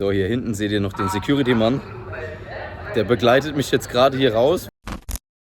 So, hier hinten seht ihr noch den Security-Mann. Der begleitet mich jetzt gerade hier raus.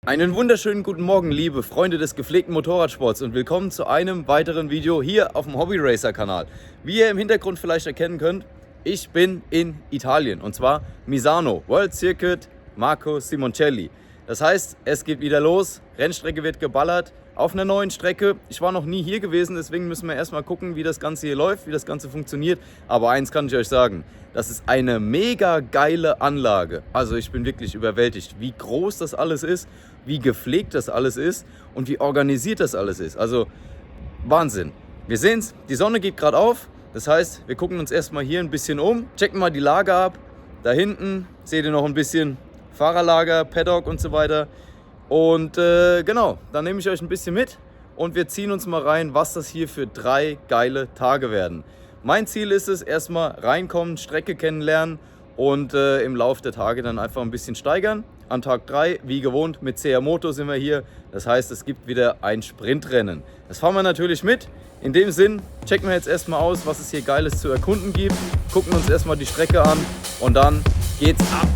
Einen wunderschönen guten Morgen, liebe Freunde des gepflegten Motorradsports, und willkommen zu einem weiteren Video hier auf dem Hobby Racer Kanal. Wie ihr im Hintergrund vielleicht erkennen könnt, ich bin in Italien, und zwar Misano, World Circuit Marco Simoncelli. Das heißt, es geht wieder los, Rennstrecke wird geballert auf einer neuen Strecke. Ich war noch nie hier gewesen, deswegen müssen wir erstmal gucken, wie das Ganze hier läuft, wie das Ganze funktioniert. Aber eins kann ich euch sagen, das ist eine mega geile Anlage. Also ich bin wirklich überwältigt, wie groß das alles ist, wie gepflegt das alles ist und wie organisiert das alles ist. Also Wahnsinn. Wir sehen es, die Sonne geht gerade auf. Das heißt, wir gucken uns erstmal hier ein bisschen um, checken mal die Lage ab. Da hinten seht ihr noch ein bisschen Fahrerlager, Paddock und so weiter. Und genau, dann nehme ich euch ein bisschen mit und wir ziehen uns mal rein, was das hier für 3 geile Tage werden. Mein Ziel ist es, erstmal reinkommen, Strecke kennenlernen und im Laufe der Tage dann einfach ein bisschen steigern. An Tag 3, wie gewohnt, mit CR Moto sind wir hier. Das heißt, es gibt wieder ein Sprintrennen. Das fahren wir natürlich mit. In dem Sinn checken wir jetzt erstmal aus, was es hier Geiles zu erkunden gibt. Gucken uns erstmal die Strecke an und dann geht's ab.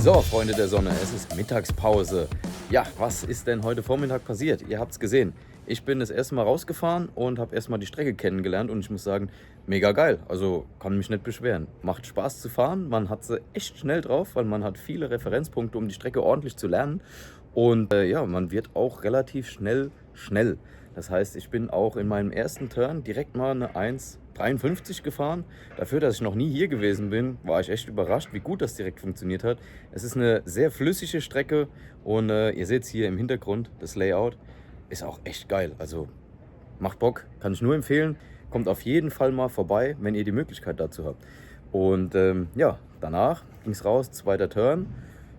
So, Freunde der Sonne, es ist Mittagspause. Ja, was ist denn heute Vormittag passiert? Ihr habt es gesehen. Ich bin das erste Mal rausgefahren und habe erstmal die Strecke kennengelernt und ich muss sagen, mega geil. Also kann mich nicht beschweren. Macht Spaß zu fahren, man hat sie echt schnell drauf, weil man hat viele Referenzpunkte, um die Strecke ordentlich zu lernen. Und ja, man wird auch relativ schnell. Das heißt, ich bin auch in meinem ersten Turn direkt mal eine 1,53 gefahren. Dafür, dass ich noch nie hier gewesen bin, war ich echt überrascht, wie gut das direkt funktioniert hat. Es ist eine sehr flüssige Strecke und ihr seht es hier im Hintergrund, das Layout ist auch echt geil. Also macht Bock, kann ich nur empfehlen. Kommt auf jeden Fall mal vorbei, wenn ihr die Möglichkeit dazu habt. Und ja, danach ging es raus, zweiter Turn.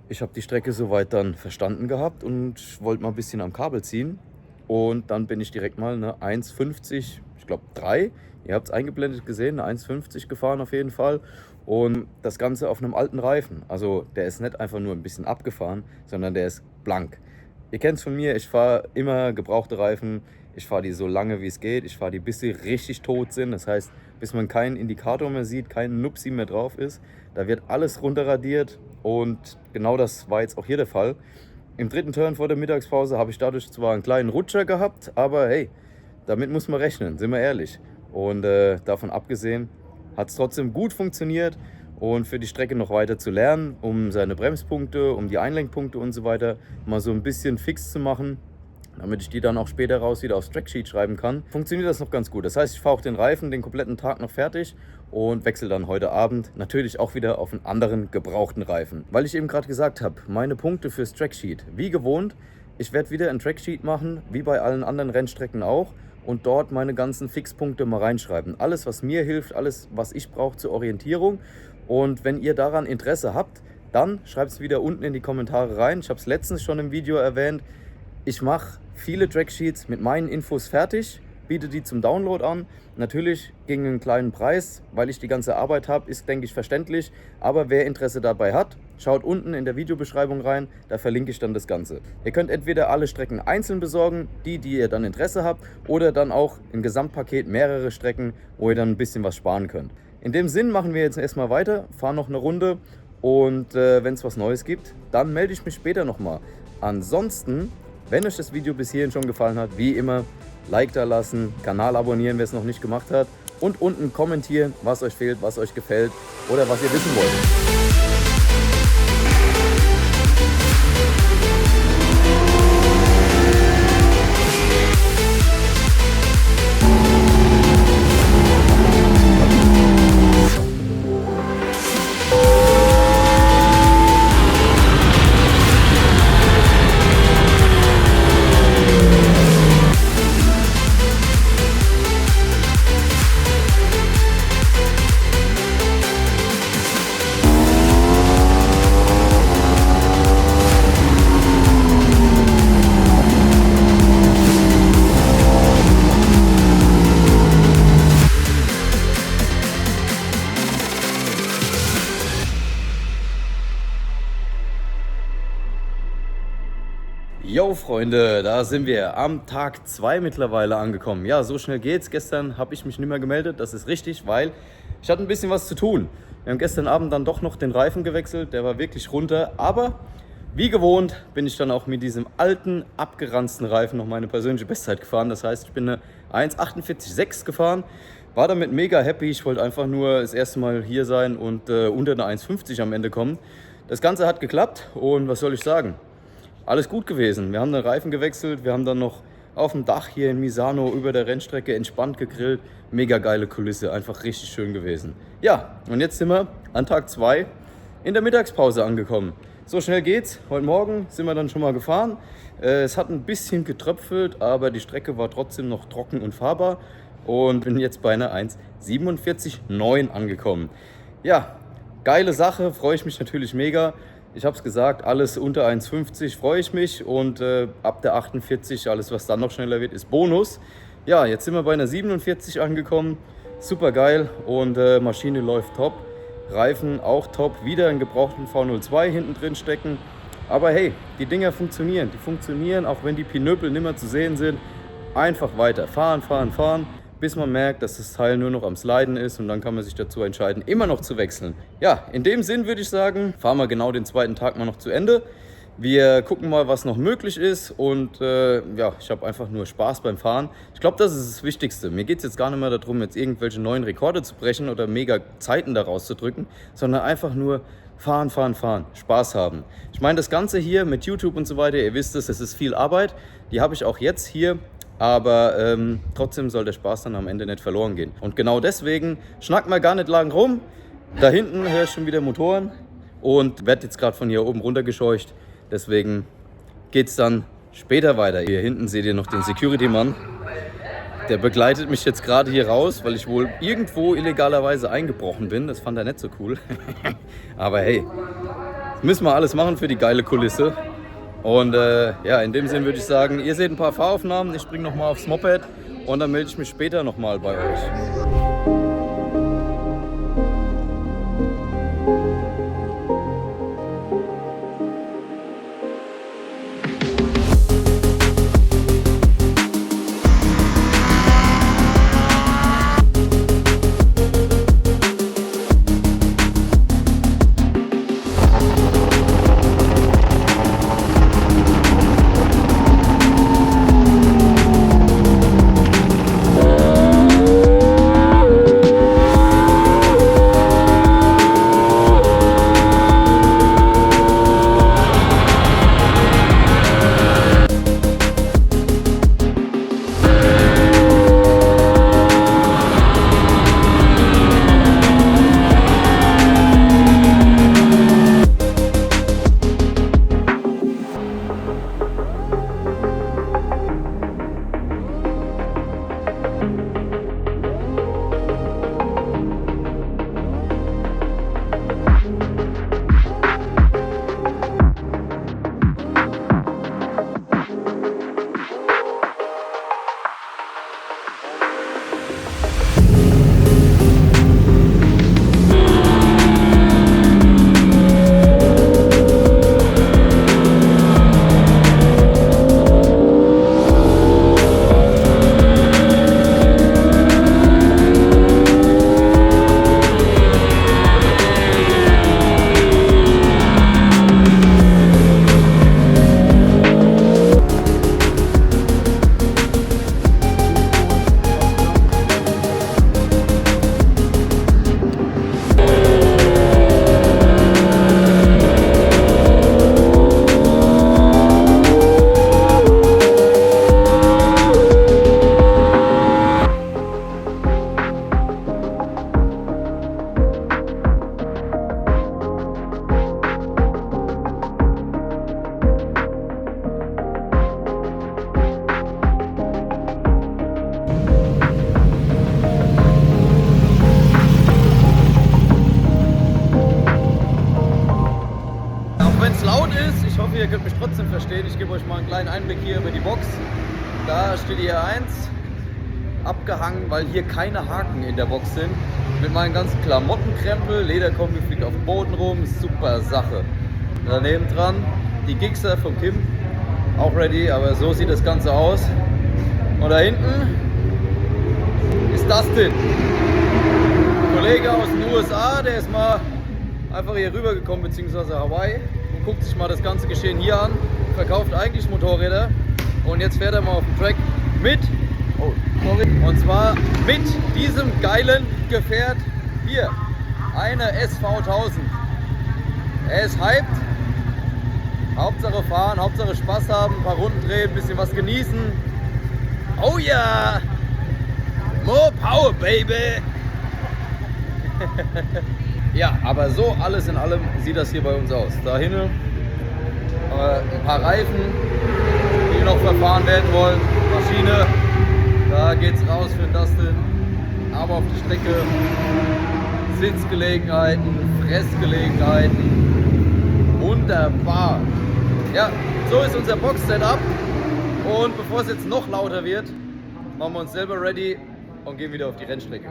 Ich habe die Strecke soweit dann verstanden gehabt und wollte mal ein bisschen am Kabel ziehen. Und dann bin ich direkt mal eine 1,50, ich glaube 3, ihr habt es eingeblendet gesehen, eine 1,50 gefahren auf jeden Fall. Und das Ganze auf einem alten Reifen. Also der ist nicht einfach nur ein bisschen abgefahren, sondern der ist blank. Ihr kennt es von mir, ich fahre immer gebrauchte Reifen. Ich fahre die so lange wie es geht. Ich fahre die bis sie richtig tot sind. Das heißt, bis man keinen Indikator mehr sieht, kein Nupsi mehr drauf ist. Da wird alles runterradiert und genau das war jetzt auch hier der Fall. Im dritten Turn vor der Mittagspause habe ich dadurch zwar einen kleinen Rutscher gehabt, aber hey, damit muss man rechnen, sind wir ehrlich. Und davon abgesehen hat es trotzdem gut funktioniert und für die Strecke noch weiter zu lernen, um seine Bremspunkte, um die Einlenkpunkte und so weiter mal so ein bisschen fix zu machen, damit ich die dann auch später raus wieder aufs Tracksheet schreiben kann, funktioniert das noch ganz gut. Das heißt, ich fahre auch den Reifen den kompletten Tag noch fertig und wechsle dann heute Abend natürlich auch wieder auf einen anderen gebrauchten Reifen. Weil ich eben gerade gesagt habe, meine Punkte fürs Tracksheet, wie gewohnt, ich werde wieder ein Tracksheet machen, wie bei allen anderen Rennstrecken auch, und dort meine ganzen Fixpunkte mal reinschreiben. Alles, was mir hilft, alles, was ich brauche zur Orientierung. Und wenn ihr daran Interesse habt, dann schreibt es wieder unten in die Kommentare rein. Ich habe es letztens schon im Video erwähnt. Ich mache viele Tracksheets mit meinen Infos fertig, biete die zum Download an. Natürlich gegen einen kleinen Preis, weil ich die ganze Arbeit habe, ist, denke ich, verständlich. Aber wer Interesse dabei hat, schaut unten in der Videobeschreibung rein, da verlinke ich dann das Ganze. Ihr könnt entweder alle Strecken einzeln besorgen, die ihr dann Interesse habt, oder dann auch im Gesamtpaket mehrere Strecken, wo ihr dann ein bisschen was sparen könnt. In dem Sinn machen wir jetzt erstmal weiter, fahren noch eine Runde und wenn es was Neues gibt, dann melde ich mich später nochmal. Ansonsten, wenn euch das Video bis hierhin schon gefallen hat, wie immer, Like da lassen, Kanal abonnieren, wer es noch nicht gemacht hat, und unten kommentieren, was euch fehlt, was euch gefällt oder was ihr wissen wollt. Yo Freunde, da sind wir am Tag 2 mittlerweile angekommen. Ja, so schnell geht's. Gestern habe ich mich nicht mehr gemeldet, das ist richtig, weil ich hatte ein bisschen was zu tun. Wir haben gestern Abend dann doch noch den Reifen gewechselt, der war wirklich runter. Aber wie gewohnt bin ich dann auch mit diesem alten, abgeranzten Reifen noch meine persönliche Bestzeit gefahren. Das heißt, ich bin eine 1,48,6 gefahren, war damit mega happy. Ich wollte einfach nur das erste Mal hier sein und unter eine 1,50 am Ende kommen. Das Ganze hat geklappt und was soll ich sagen? Alles gut gewesen. Wir haben den Reifen gewechselt, wir haben dann noch auf dem Dach hier in Misano über der Rennstrecke entspannt gegrillt. Mega geile Kulisse, einfach richtig schön gewesen. Ja, und jetzt sind wir an Tag 2 in der Mittagspause angekommen. So schnell geht's. Heute Morgen sind wir dann schon mal gefahren. Es hat ein bisschen getröpfelt, aber die Strecke war trotzdem noch trocken und fahrbar. Und bin jetzt bei einer 1,47,9 angekommen. Ja, geile Sache, freue ich mich natürlich mega. Ich habe es gesagt, alles unter 1,50 freue ich mich und ab der 48, alles was dann noch schneller wird, ist Bonus. Ja, jetzt sind wir bei einer 47 angekommen, super geil und Maschine läuft top, Reifen auch top, wieder einen gebrauchten V02 hinten drin stecken. Aber hey, die Dinger funktionieren, auch wenn die Pinöpel nicht mehr zu sehen sind. Einfach weiter, fahren, fahren, fahren, bis man merkt, dass das Teil nur noch am Sliden ist und dann kann man sich dazu entscheiden, immer noch zu wechseln. Ja, in dem Sinn würde ich sagen, fahren wir genau den zweiten Tag mal noch zu Ende. Wir gucken mal, was noch möglich ist und ja, ich habe einfach nur Spaß beim Fahren. Ich glaube, das ist das Wichtigste. Mir geht es jetzt gar nicht mehr darum, jetzt irgendwelche neuen Rekorde zu brechen oder mega Zeiten daraus zu drücken, sondern einfach nur fahren, fahren, fahren, Spaß haben. Ich meine, das Ganze hier mit YouTube und so weiter, ihr wisst es, ist viel Arbeit. Die habe ich auch jetzt hier. Aber trotzdem soll der Spaß dann am Ende nicht verloren gehen. Und genau deswegen schnacken wir gar nicht lang rum. Da hinten höre ich schon wieder Motoren und werde jetzt gerade von hier oben runtergescheucht. Deswegen geht es dann später weiter. Hier hinten seht ihr noch den Security-Mann. Der begleitet mich jetzt gerade hier raus, weil ich wohl irgendwo illegalerweise eingebrochen bin. Das fand er nicht so cool. Aber hey, das müssen wir alles machen für die geile Kulisse. Und ja, in dem Sinn würde ich sagen, ihr seht ein paar Fahraufnahmen, ich springe nochmal aufs Moped und dann melde ich mich später nochmal bei euch. laut ist. Ich hoffe, ihr könnt mich trotzdem verstehen. Ich gebe euch mal einen kleinen Einblick hier über die Box. Da steht die R1 abgehangen, weil hier keine Haken in der Box sind. Mit meinen ganzen Klamottenkrempel, Lederkombi fliegt auf dem Boden rum, super Sache. Daneben dran die Gixxer von Kim, auch ready, aber so sieht das Ganze aus. Und da hinten ist Dustin, ein Kollege aus den USA, der ist mal einfach hier rüber gekommen, beziehungsweise Hawaii, und guckt sich mal das ganze Geschehen hier an, verkauft eigentlich Motorräder und jetzt fährt er mal auf dem Track mit, und zwar mit diesem geilen Gefährt hier, eine SV1000. Er ist hyped, Hauptsache fahren, Hauptsache Spaß haben, ein paar Runden drehen, ein bisschen was genießen. Oh ja, more power, baby! Ja, aber so alles in allem sieht das hier bei uns aus. Da hinten ein paar Reifen, die noch verfahren werden wollen. Maschine, da geht's raus für den Dustin. Aber auf die Strecke Sitzgelegenheiten, Fressgelegenheiten. Wunderbar. Ja, so ist unser Box-Setup. Und bevor es jetzt noch lauter wird, machen wir uns selber ready und gehen wieder auf die Rennstrecke.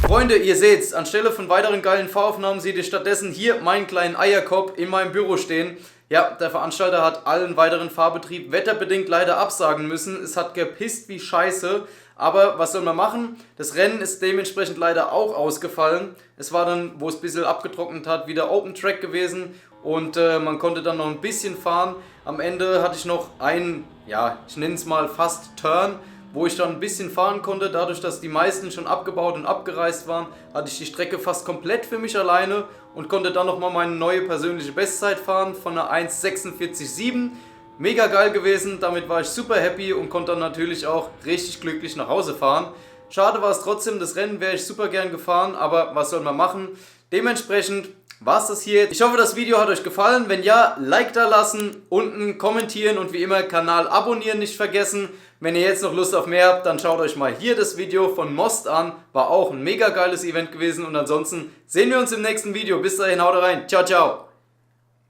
Freunde, ihr seht's, anstelle von weiteren geilen Fahraufnahmen seht ihr stattdessen hier meinen kleinen Eierkorb in meinem Büro stehen. Ja, der Veranstalter hat allen weiteren Fahrbetrieb wetterbedingt leider absagen müssen. Es hat gepisst wie Scheiße, aber was soll man machen? Das Rennen ist dementsprechend leider auch ausgefallen. Es war dann, wo es ein bisschen abgetrocknet hat, wieder Open Track gewesen und man konnte dann noch ein bisschen fahren. Am Ende hatte ich noch einen, ja, ich nenne es mal fast Turn, wo ich dann ein bisschen fahren konnte. Dadurch, dass die meisten schon abgebaut und abgereist waren, hatte ich die Strecke fast komplett für mich alleine und konnte dann nochmal meine neue persönliche Bestzeit fahren von einer 1,46,7. Mega geil gewesen, damit war ich super happy und konnte dann natürlich auch richtig glücklich nach Hause fahren. Schade war es trotzdem, das Rennen wäre ich super gern gefahren, aber was soll man machen? Dementsprechend war es das hier. Ich hoffe, das Video hat euch gefallen. Wenn ja, Like da lassen, unten kommentieren und wie immer Kanal abonnieren nicht vergessen. Wenn ihr jetzt noch Lust auf mehr habt, dann schaut euch mal hier das Video von Most an. War auch ein mega geiles Event gewesen und ansonsten sehen wir uns im nächsten Video. Bis dahin, haut rein. Ciao, ciao.